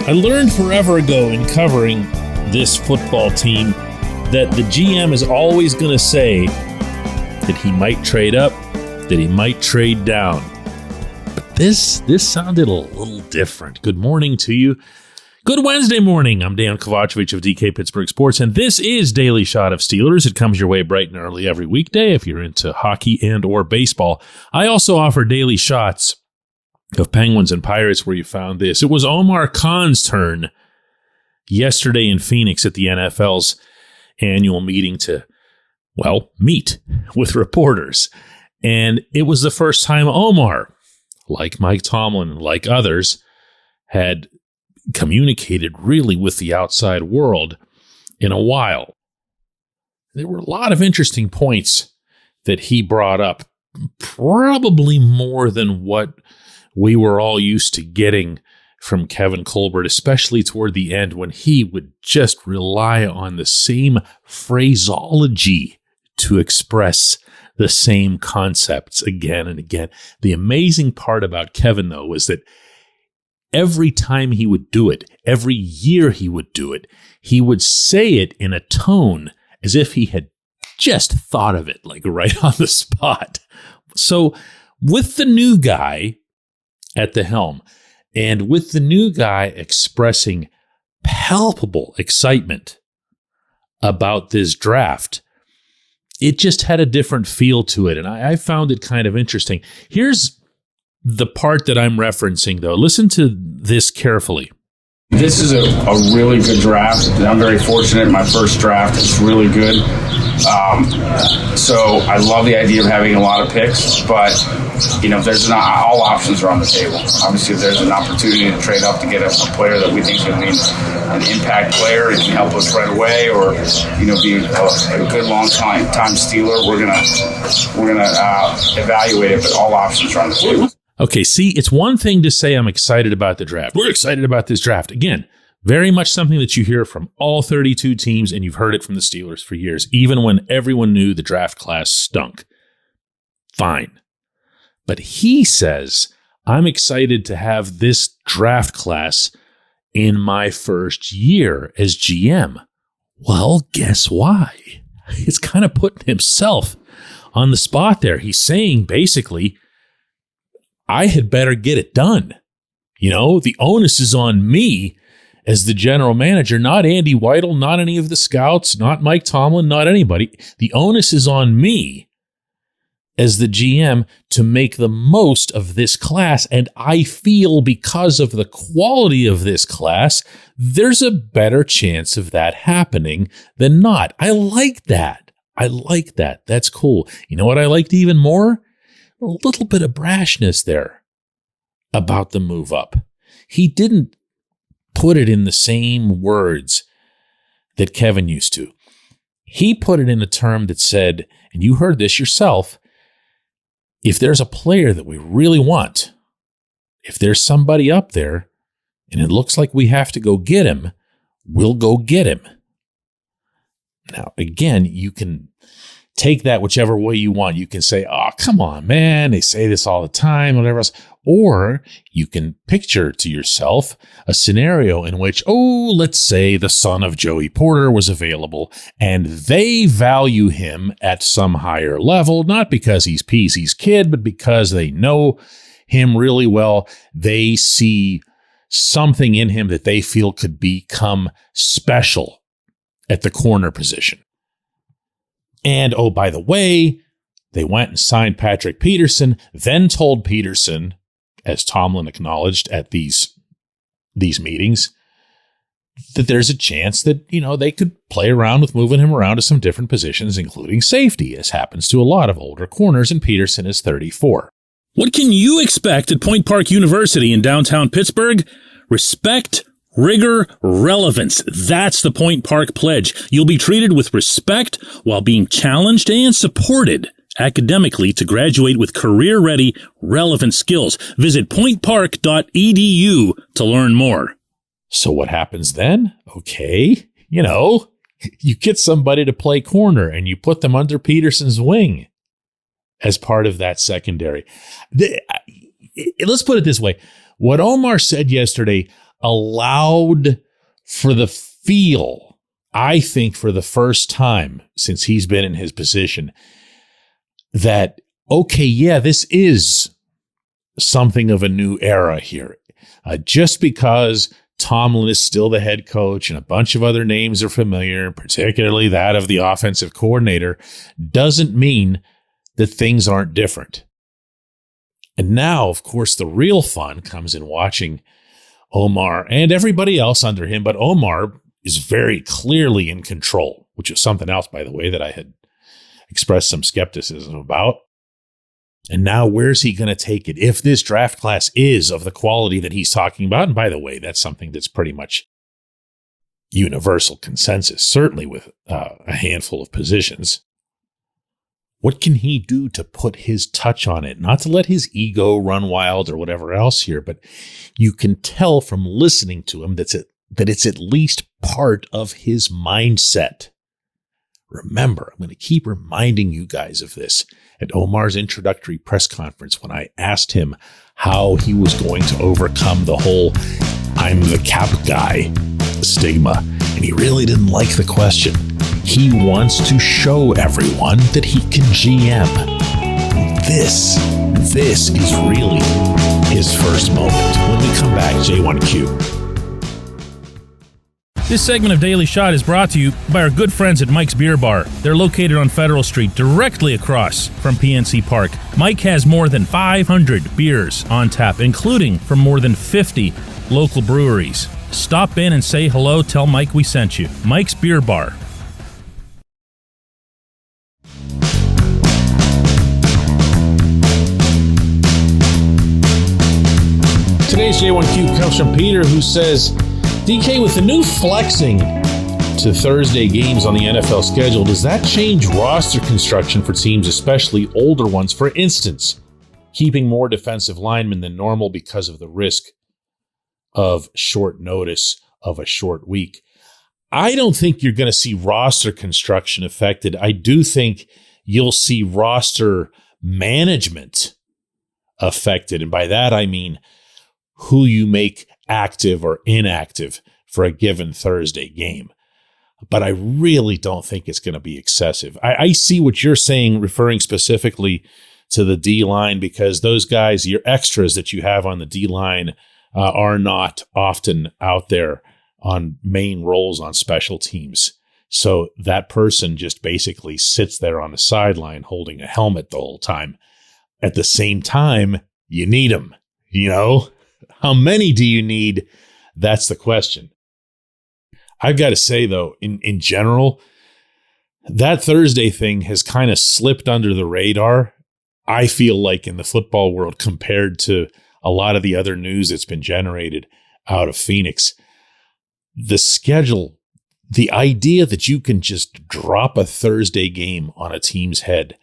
I learned forever ago in covering this football team that the GM is always going to say that he might trade up, that he might trade down. But this sounded a little different. Good morning to you. Good Wednesday morning. I'm Dejan Kovacevic of DK Pittsburgh Sports, and this is Daily Shot of Steelers. It comes your way bright and early every weekday if you're into hockey and or baseball. I also offer daily shots of Penguins and Pirates where you found this. It was Omar Khan's turn yesterday in Phoenix at the NFL's annual meeting to, meet with reporters. And it was the first time Omar, like Mike Tomlin, like others, had communicated really with the outside world in a while. There were a lot of interesting points that he brought up, probably more than what we were all used to getting from Kevin Colbert, especially toward the end when he would just rely on the same phraseology to express the same concepts again and again. The amazing part about Kevin, though, was that every time he would do it, every year he would do it, he would say it in a tone as if he had just thought of it, like right on the spot. So with the new guy at the helm, and with the new guy expressing palpable excitement about this draft, it just had a different feel to it, and I found it kind of interesting. Here's the part that I'm referencing, though. Listen to this carefully. This is a really good draft. I'm very fortunate. My first draft is really good. So I love the idea of having a lot of picks, but there's not all options are on the table. Obviously, if there's an opportunity to trade up to get a player that we think can be an impact player and can help us right away, or be a good long time Steeler, we're gonna evaluate it. But all options are on the table. Okay, see, it's one thing to say I'm excited about the draft. We're excited about this draft. Again, very much something that you hear from all 32 teams, and you've heard it from the Steelers for years, even when everyone knew the draft class stunk. Fine. But he says, I'm excited to have this draft class in my first year as GM. Well, guess why? He's kind of putting himself on the spot there. He's saying, basically, I had better get it done. The onus is on me as the general manager, not Andy Weidel, not any of the scouts, not Mike Tomlin, not anybody. The onus is on me as the GM to make the most of this class. And I feel because of the quality of this class, there's a better chance of that happening than not. I like that. That's cool. You know what I liked even more? A little bit of brashness there about the move up. He didn't put it in the same words that Kevin used to. He put it in a term that said, and you heard this yourself, if there's a player that we really want, if there's somebody up there and it looks like we have to go get him, we'll go get him. Now, again, you can take that whichever way you want. You can say, oh, come on, man. They say this all the time, whatever else. Or you can picture to yourself a scenario in which, let's say the son of Joey Porter was available and they value him at some higher level, not because he's Peasy's kid, but because they know him really well. They see something in him that they feel could become special at the corner position. And, by the way, they went and signed Patrick Peterson, then told Peterson, as Tomlin acknowledged at these meetings, that there's a chance that, they could play around with moving him around to some different positions, including safety, as happens to a lot of older corners, and Peterson is 34. What can you expect at Point Park University in downtown Pittsburgh? Respect, rigor, relevance. That's the Point Park Pledge. You'll be treated with respect while being challenged and supported academically to graduate with career-ready, relevant skills. Visit pointpark.edu to learn more. So what happens then? Okay, you get somebody to play corner and you put them under Peterson's wing as part of that secondary. Let's put it this way. What Omar said yesterday, allowed for the feel, I think for the first time since he's been in his position, that, okay, yeah, this is something of a new era here. Just because Tomlin is still the head coach and a bunch of other names are familiar, particularly that of the offensive coordinator, doesn't mean that things aren't different. And now, of course, the real fun comes in watching Omar and everybody else under him, but Omar is very clearly in control, which is something else, by the way, that I had expressed some skepticism about. And now where's he going to take it? If this draft class is of the quality that he's talking about, and by the way, that's something that's pretty much universal consensus, certainly with a handful of positions. What can he do to put his touch on it? Not to let his ego run wild or whatever else here, but you can tell from listening to him that it's at least part of his mindset. Remember, I'm going to keep reminding you guys of this. At Omar's introductory press conference, when I asked him how he was going to overcome the whole "I'm the cap guy" stigma, and he really didn't like the question. He wants to show everyone that he can GM. This is really his first moment. When we come back, J1Q. This segment of Daily Shot is brought to you by our good friends at Mike's Beer Bar. They're located on Federal Street, directly across from PNC Park. Mike has more than 500 beers on tap, including from more than 50 local breweries. Stop in and say hello. Tell Mike we sent you. Mike's Beer Bar. Today's J1Q comes from Peter, who says, DK, with the new flexing to Thursday games on the NFL schedule, does that change roster construction for teams, especially older ones? For instance, keeping more defensive linemen than normal because of the risk of short notice of a short week. I don't think you're going to see roster construction affected. I do think you'll see roster management affected. And by that, I mean who you make active or inactive for a given Thursday game. But I really don't think it's going to be excessive. I see what you're saying, referring specifically to the D-line, because those guys, your extras that you have on the D-line, are not often out there on main roles on special teams. So that person just basically sits there on the sideline holding a helmet the whole time. At the same time, you need them, you know? How many do you need? That's the question. I've got to say, though, in general, that Thursday thing has kind of slipped under the radar, I feel like, in the football world compared to a lot of the other news that's been generated out of Phoenix. The schedule, the idea that you can just drop a Thursday game on a team's head,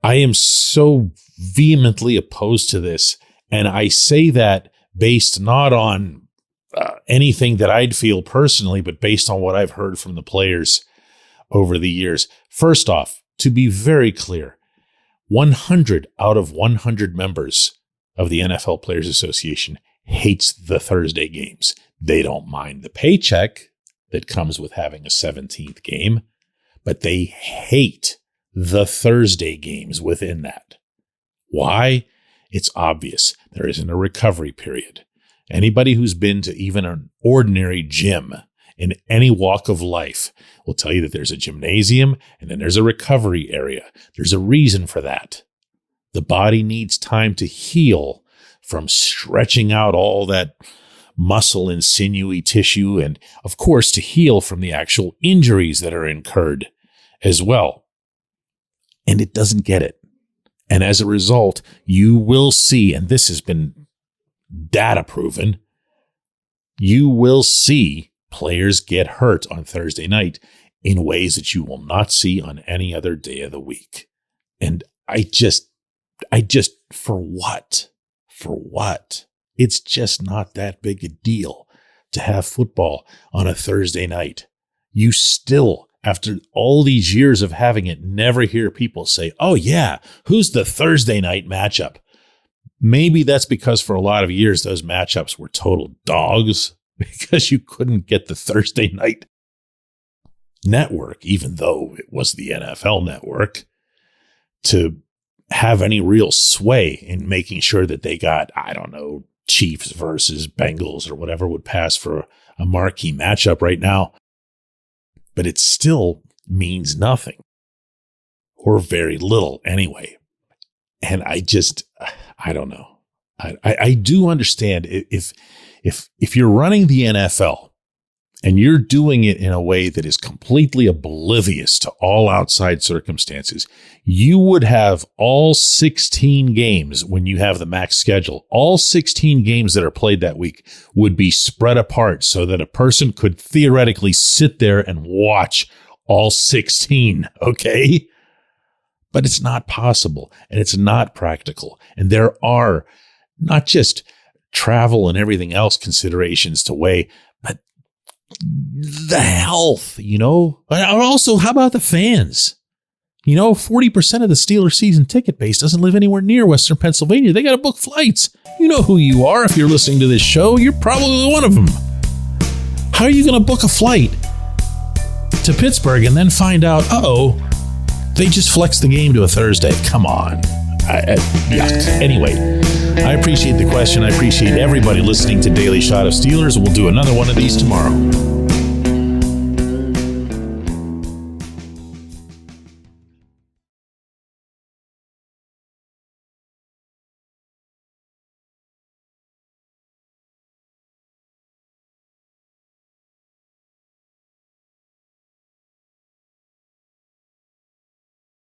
I am so vehemently opposed to this. And I say that based not on anything that I'd feel personally, but based on what I've heard from the players over the years. First off, to be very clear, 100 out of 100 members of the NFL Players Association hates the Thursday games. They don't mind the paycheck that comes with having a 17th game, but they hate the Thursday games within that. Why? It's obvious. There isn't a recovery period. Anybody who's been to even an ordinary gym in any walk of life will tell you that there's a gymnasium and then there's a recovery area. There's a reason for that. The body needs time to heal from stretching out all that muscle and sinewy tissue, and of course to heal from the actual injuries that are incurred as well. And it doesn't get it. And as a result, you will see, and this has been data proven, you will see players get hurt on Thursday night in ways that you will not see on any other day of the week. And I just, for what? For what? It's just not that big a deal to have football on a Thursday night. You still, after all these years of having it, never hear people say, oh yeah, who's the Thursday night matchup? maybe that's because for a lot of years, those matchups were total dogs because you couldn't get the Thursday night network, even though it was the NFL network, to have any real sway in making sure that they got, I don't know, Chiefs versus Bengals or whatever would pass for a marquee matchup right now. But it still means nothing, or very little anyway. And I don't know. I do understand if you're running the NFL and you're doing it in a way that is completely oblivious to all outside circumstances, you would have all 16 games when you have the max schedule. All 16 games that are played that week would be spread apart so that a person could theoretically sit there and watch all 16, okay? But it's not possible, and it's not practical. And there are not just travel and everything else considerations to weigh, but the health, And also, how about the fans? 40% of the Steelers season ticket base doesn't live anywhere near Western Pennsylvania. They got to book flights. You know who you are if you're listening to this show. You're probably one of them. How are you going to book a flight to Pittsburgh and then find out, they just flexed the game to a Thursday? Come on. Yuck. Anyway, I appreciate the question. I appreciate everybody listening to Daily Shot of Steelers. We'll do another one of these tomorrow.